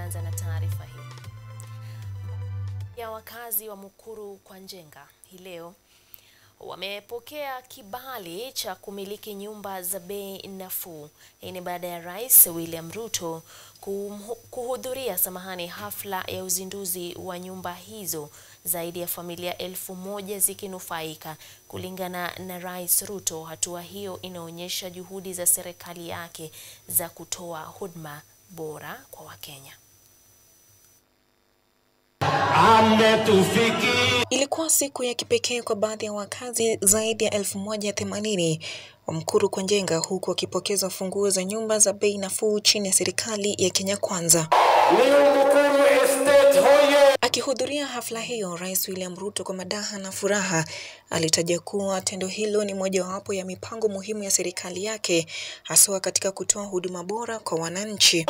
Tunaanza na taarifa hii. Ya wakazi wa Mukuru kwa Njenga hii leo wamepokea kibali cha kumiliki nyumba za bei nafuu. Hii ni baada ya Rais William Ruto kuhudhuria hafla ya uzinduzi wa nyumba hizo, zaidi ya familia 1000 zikinufaika. Kulingana na Rais Ruto, hatua hiyo inaonyesha juhudi za serikali yake za kutoa huduma bora kwa Wakenya. Ilikuwa siku ya kipekee kwa baadhi ya wakazi zaidi ya 1080 wa Mukuru kwa Njenga, huku wakipokeza funguo za nyumba za bei nafuu chini ya serikali ya Kenya Kwanza. Akihudhuria hafla hiyo, Rais William Ruto kwa madaha na furaha alitaja kuwa tendo hilo ni mojawapo ya mipango muhimu ya serikali yake, haswa katika kutoa huduma bora kwa wananchi.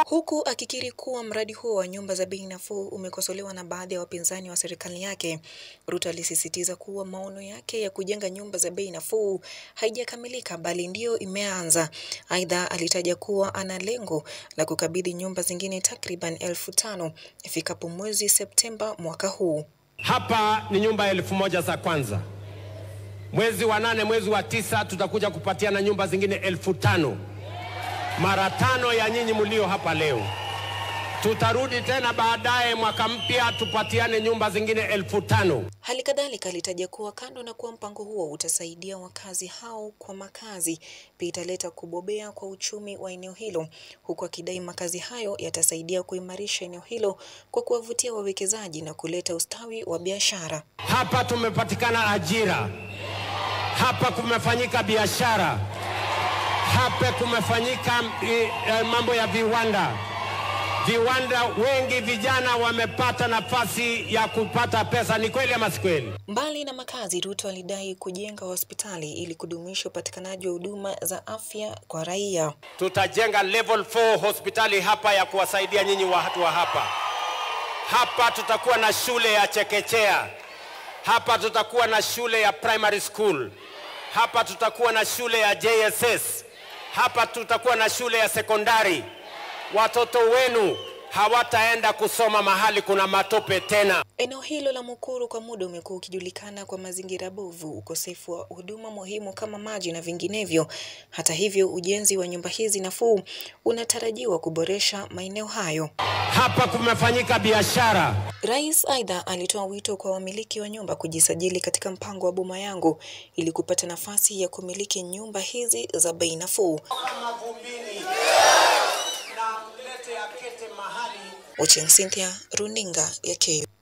Huku akikiri kuwa mradi huo wa nyumba za bei nafuu umekosolewa na baadhi ya wapinzani wa serikali yake, Ruto alisisitiza kuwa maono yake ya kujenga nyumba za bei nafuu haijakamilika bali ndio imeanza. Aidha, alitaja kuwa ana lengo la kukabidhi nyumba zingine takriban 1500 ifikapo mwezi Septemba mwaka huu. Hapa ni nyumba 1000 za kwanza. Mwezi wa 8, mwezi wa 9 tutakuja kupatiana nyumba zingine 5000. Mara 5 ya nyinyi mlio hapa leo. Tutarudi tena baadaye mwaka mpya tupatiane nyumba zingine 5000. Hali kadhalika alitaja kuwa kando na kuwa mpango huo utasaidia wakazi hao kwa makazi, pia italeta kubobea kwa uchumi wa eneo hilo, huku akidai makazi hayo yatasaidia kuimarisha eneo hilo kwa kuwavutia wawekezaji na kuleta ustawi wa biashara. Hapa tumepatikana ajira. Hapa kumefanyika biashara. Hapa kumefanyika mambo ya viwanda. Viwanda wengi vijana wamepata nafasi ya kupata pesa. Ni kweli ama si kweli? Mbali na makazi, Ruto alidai kujenga hospitali ili kudumisha upatikanaji wa huduma za afya kwa raia. Tutajenga level 4 hospitali hapa ya kuwasaidia nyinyi watu wa hapa. Hapa tutakuwa na shule ya chekechea. Hapa tutakuwa na shule ya primary school. Hapa tutakuwa na shule ya JSS. Hapa tutakuwa na shule ya sekondari. Watoto wenu hawataenda kusoma mahali kuna matope tena. Eneo hilo la Mukuru kwa muda umekuwa ukijulikana kwa mazingira bovu, ukosefu wa huduma muhimu kama maji na vinginevyo. Hata hivyo, ujenzi wa nyumba hizi nafuu unatarajiwa kuboresha maeneo hayo. Hapa kumefanyika biashara. Rais aidha alitoa wito kwa wamiliki wa nyumba kujisajili katika mpango wa Boma Yangu ili kupata nafasi ya kumiliki nyumba hizi za bei nafuu. Ochieng Cynthia, runinga ya KU.